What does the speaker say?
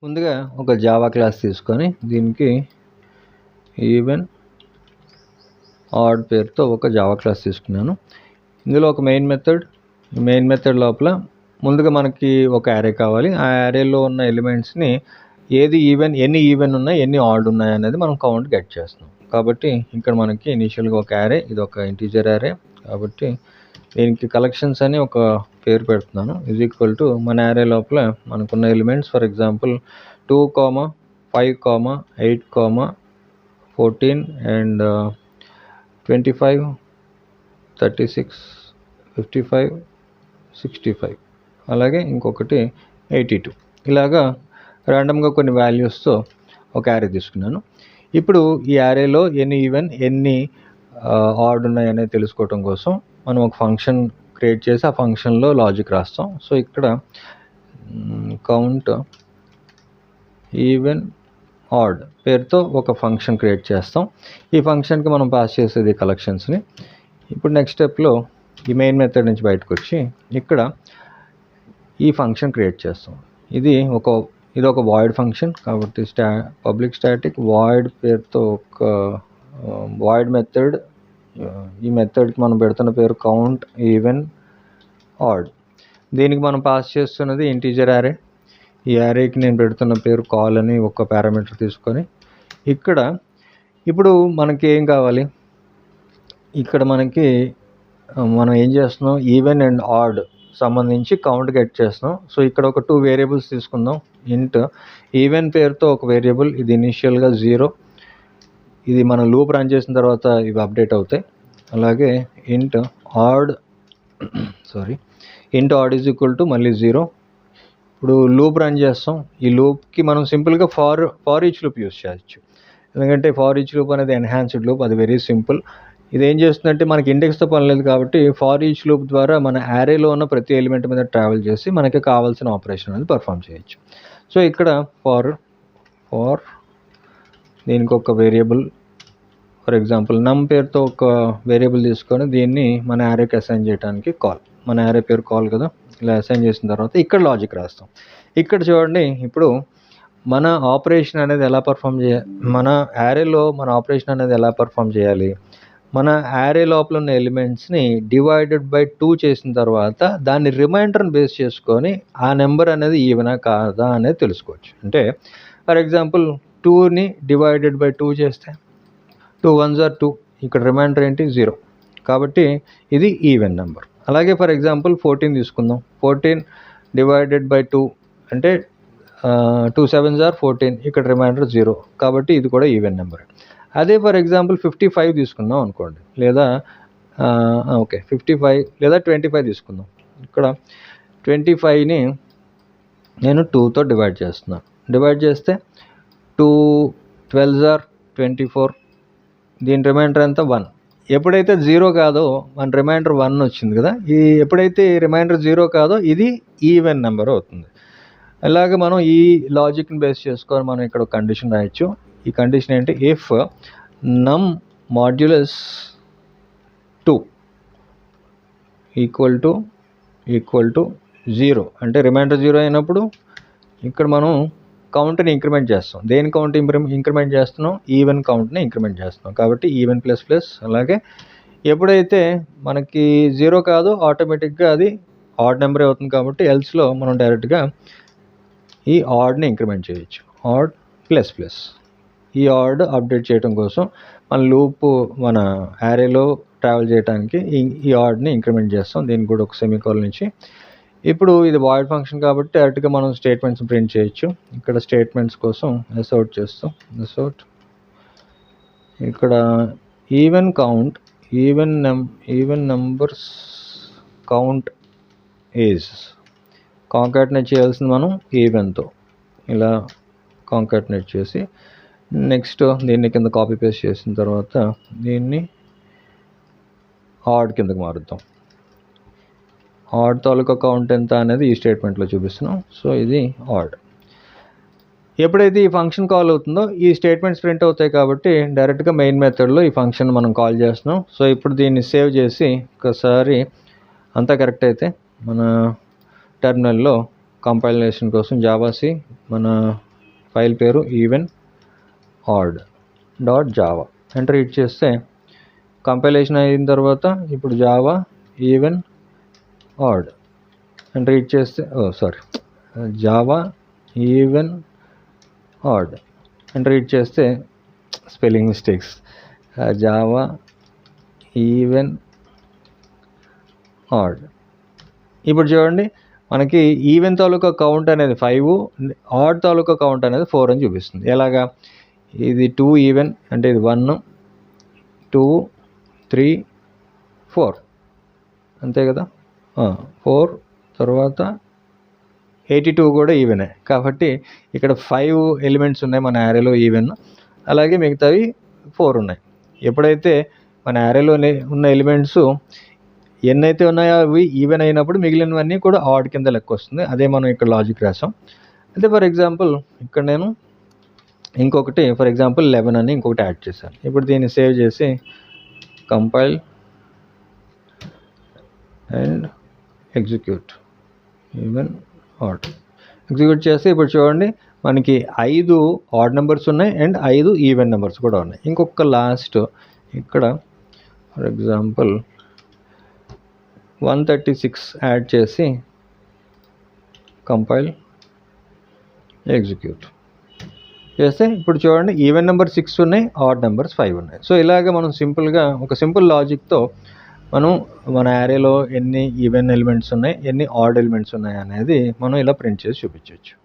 ముందుగా ఒక Java class తీసుకొని దీనికి ఈవెన్ ఆడ్ పేరుతో ఒక జావా క్లాస్ తీసుకున్నాను. ఇందులో ఒక మెయిన్ మెథడ్ లోపల ముందుగా మనకి ఒక యారే కావాలి. ఆ యారేలో ఉన్న ఎలిమెంట్స్ని ఏది ఎన్ని ఈవెన్ ఉన్నాయి, ఎన్ని ఆడ్ ఉన్నాయి అనేది మనం కౌంట్ గెట్ చేస్తున్నాం. కాబట్టి ఇక్కడ మనకి ఇనీషియల్గా ఒక యారే, ఇది ఒక ఇంటీజర్ యారే. కాబట్టి దీనికి కలెక్షన్స్ అని ఒక పేరు పెడుతున్నాను. ఈజ్ ఈక్వల్ టు మన యారే లోపల మనకున్న ఎలిమెంట్స్, ఫర్ ఎగ్జాంపుల్ 2, 5, 8, 14 అండ్ 25, 36, 55, 65, అలాగే ఇంకొకటి 82. ఇలాగా ర్యాండమ్గా కొన్ని వాల్యూస్తో ఒక యారే తీసుకున్నాను. ఇప్పుడు ఈ యారేలో ఎన్ని ఆడ్ ఉన్నాయి అనేది తెలుసుకోవటం కోసం మనం ఒక ఫంక్షన్ క్రియేట్ చేసి ఆ ఫంక్షన్లో లాజిక్ రాస్తాం. సో ఇక్కడ కౌంట్ ఈవెన్ ఆడ్ పేరుతో ఒక ఫంక్షన్ క్రియేట్ చేస్తాం. ఈ ఫంక్షన్కి మనం పాస్ చేసేది కలెక్షన్స్ని. ఇప్పుడు నెక్స్ట్ స్టెప్లో ఈ మెయిన్ మెథడ్ నుంచి బయటకు వచ్చి ఇక్కడ ఈ ఫంక్షన్ క్రియేట్ చేస్తాం. ఇది ఒక వాయిడ్ ఫంక్షన్. కాబట్టి పబ్లిక్ స్టాటిక్ వాయిడ్ పేరుతో ఒక వాయిడ్ మెథడ్. ఈ మెథడ్కి మనం పెడుతున్న పేరు కౌంట్ ఈవెన్ ఆడ్. దీనికి మనం పాస్ చేస్తున్నది ఇంటీజర్ యారే. ఈ యారేకి నేను పెడుతున్న పేరు కాల్ అని ఒక పారామీటర్ తీసుకొని ఇప్పుడు మనకి ఏం కావాలి, ఇక్కడ మనం ఏం చేస్తున్నాం, ఈవెన్ అండ్ ఆడ్ సంబంధించి కౌంట్ గెట్ చేస్తున్నాం. సో ఇక్కడ ఒక 2 వేరియబుల్స్ తీసుకుందాం. ఇంట్ ఈవెన్ పేరుతో ఒక వేరియబుల్, ఇది ఇనీషియల్గా 0. ఇది మనం లూప్ రన్ చేసిన తర్వాత ఇవి అప్డేట్ అవుతాయి. అలాగే ఇంట్ ఆడ్ ఈజ్ ఈక్వల్ టు మళ్ళీ 0. ఇప్పుడు లూప్ రన్ చేస్తాం. ఈ లూప్కి మనం సింపుల్గా ఫార్ ఈచ్ లూప్ యూస్ చేయొచ్చు. ఎందుకంటే ఫార్ ఈచ్ లూప్ అనేది ఎన్హాన్స్డ్ లూప్, అది వెరీ సింపుల్. ఇది ఏం చేస్తుందంటే మనకి ఇండెక్స్తో పని లేదు కాబట్టి ఫార్ ఈచ్ లూప్ ద్వారా మన యారేలో ఉన్న ప్రతి ఎలిమెంట్ మీద ట్రావెల్ చేసి మనకి కావాల్సిన ఆపరేషన్ అనేది పర్ఫామ్ చేయొచ్చు. సో ఇక్కడ ఫార్ దీనికి ఒక వేరియబుల్, ఫర్ ఎగ్జాంపుల్ నమ్ పేరుతో ఒక వేరియబుల్ తీసుకొని దీన్ని మన యారేకి అసైన్ చేయడానికి మన యారే పేరు కాల్ కదా, ఇలా అసైన్ చేసిన తర్వాత ఇక్కడ లాజిక్ రాస్తాం. ఇక్కడ చూడండి, ఇప్పుడు మన ఆపరేషన్ అనేది ఎలా పర్ఫామ్ చేయాలి, మన యారేలో మన ఆపరేషన్ అనేది ఎలా పర్ఫామ్ చేయాలి, మన యారే లోపల ఉన్న ఎలిమెంట్స్ని డివైడెడ్ బై 2 చేసిన తర్వాత దాన్ని రిమైండర్ని బేస్ చేసుకొని ఆ నెంబర్ అనేది ఈవెనా కాదా అనేది తెలుసుకోవచ్చు. అంటే ఫర్ ఎగ్జాంపుల్ 2ని డివైడెడ్ బై 2 చేస్తే 2 1s are 2, ఇక్కడ రిమైండర్ ఏంటి 0. కాబట్టి ఇది ఈవెన్ నెంబర్. అలాగే ఫర్ ఎగ్జాంపుల్ 14 తీసుకుందాం. 14 డివైడెడ్ బై 2 అంటే 2 7s are 14, ఇక్కడ రిమైండర్ 0. కాబట్టి ఇది కూడా ఈవెన్ నెంబర్. అదే ఫర్ ఎగ్జాంపుల్ 55 తీసుకుందాం అనుకోండి, లేదా 55 లేదా 25 తీసుకుందాం. ఇక్కడ 25ని నేను 2తో డివైడ్ చేస్తున్నాను. డివైడ్ చేస్తే 2 12s are 24, దీని రిమైండర్ ఎంత 1. ఎప్పుడైతే 0 కాదో మన రిమైండర్ 1 వచ్చింది కదా, ఎప్పుడైతే రిమైండర్ 0 కాదో ఇది ఈవెన్ నెంబర్ అవుతుంది. అలాగే మనం ఈ లాజిక్ని బేస్ చేసుకొని మనం ఇక్కడ ఒక కండిషన్ రాయొచ్చు. ఈ కండిషన్ ఏంటి, ఇఫ్ నమ్ మాడ్యులస్ 2 ఈక్వల్ టు 0 అంటే రిమైండర్ 0 అయినప్పుడు ఇక్కడ మనం కౌంట్ని ఇంక్రిమెంట్ చేస్తాం. దేని కౌంట్ ఇంక్రిమెంట్ చేస్తున్నాం, ఈవెన్ కౌంట్ని ఇంక్రిమెంట్ చేస్తున్నాం. కాబట్టి ఈవెన్ ప్లస్. అలాగే ఎప్పుడైతే మనకి 0 కాదో ఆటోమేటిక్గా అది ఆడ్ నెంబర్ అవుతుంది. కాబట్టి ఎల్స్లో మనం డైరెక్ట్గా ఈ ఆడ్ని ఇంక్రిమెంట్ చేయొచ్చు, ఆడ్ ప్లస్. ఈ ఆడ్ అప్డేట్ చేయడం కోసం మన యారేలో ట్రావెల్ చేయడానికి ఈ ఆడ్ని ఇంక్రిమెంట్ చేస్తాం. దీనికి కూడా ఒక సెమీకోలన్ నుంచి. ఇప్పుడు ఇది వాయిడ్ ఫంక్షన్ కాబట్టి డైరెక్ట్గా మనం స్టేట్మెంట్స్ ప్రింట్ చేయొచ్చు. ఇక్కడ స్టేట్మెంట్స్ కోసం ఎస్అవుట్ చేస్తాం. ఇక్కడ even count, even numbers count is కాంకాటినేట్ చేయాల్సింది మనం ఈవెన్తో. ఇలా కాంకాటినేట్ చేసి నెక్స్ట్ దీన్ని కింద కాపీ పేస్ట్ చేసిన తర్వాత దీన్ని ఆడ్ కిందకి మారుద్దాం. ఆడ్ తాలూకా కౌంట్ ఎంత అనేది ఈ స్టేట్మెంట్లో చూపిస్తున్నాం. సో ఇది ఆడ్. ఎప్పుడైతే ఈ ఫంక్షన్ కాల్ అవుతుందో ఈ స్టేట్మెంట్స్ ప్రింట్ అవుతాయి. కాబట్టి డైరెక్ట్గా మెయిన్ మెథడ్లో ఈ ఫంక్షన్ మనం కాల్ చేస్తున్నాం. సో ఇప్పుడు దీన్ని సేవ్ చేసి ఒకసారి అంతా కరెక్ట్ అయితే మన టెర్మినల్లో కంపైలేషన్ కోసం జావాసి మన ఫైల్ పేరు even odd dot java. Enter hit చేస్తే కంపైలేషన్ అయిన తర్వాత ఇప్పుడు java even odd enter hit చేస్తే java even odd enter hit చేస్తే spelling mistakes, java even odd. ఇప్పుడు చూడండి మనకి ఈవెన్ తాలూకా కౌంట్ అనేది 5, ఆడ్ తాలూకా కౌంట్ అనేది 4 అని చూపిస్తుంది. ఎలాగా, ఇది 2 ఈవెన్ అంటే ఇది 1 2 3 4 అంతే కదా. 4 తర్వాత 82 కూడా ఈవెనే కాబట్టి ఇక్కడ 5 ఎలిమెంట్స్ ఉన్నాయి మన యారేలో ఈవెన్, అలాగే మిగతావి 4 ఉన్నాయి. ఎప్పుడైతే మన యారేలో ఉన్న ఎలిమెంట్స్ ఎన్నైతే ఉన్నాయో అవి ఈవెన్ అయినప్పుడు మిగిలినవన్నీ కూడా ఆడ్ కింద లెక్క వస్తుంది. అదే మనం ఇక్కడ లాజిక్ రాసాం. అయితే ఫర్ ఎగ్జాంపుల్ ఇక్కడ నేను ఇంకొకటి ఫర్ ఎగ్జాంపుల్ 11 అని ఇంకొకటి యాడ్ చేశాను. ఇప్పుడు దీన్ని సేవ్ చేసి compile and execute even odd execute చేస్తే ఇప్పుడు చూడండి మనకి 5 ఆడ్ నెంబర్స్ ఉన్నాయి అండ్ 5 ఈవెన్ నెంబర్స్ కూడా ఉన్నాయి. ఇంకొక లాస్ట్ ఇక్కడ ఫర్ ఎగ్జాంపుల్ 136 యాడ్ చేసి కంపైల్ ఎగ్జిక్యూట్ చేస్తే ఇప్పుడు చూడండి ఈవెన్ నెంబర్ 6 ఉన్నాయి, ఆడ్ నెంబర్స్ 5 ఉన్నాయి. సో ఇలాగ మనం సింపుల్గా ఒక సింపుల్ లాజిక్తో మనం మన యారేలో ఎన్ని ఈవెన్ ఎలిమెంట్స్ ఉన్నాయి, ఎన్ని ఆడ్ ఎలిమెంట్స్ ఉన్నాయి అనేది మనం ఇలా ప్రింట్ చేసి చూపించవచ్చు.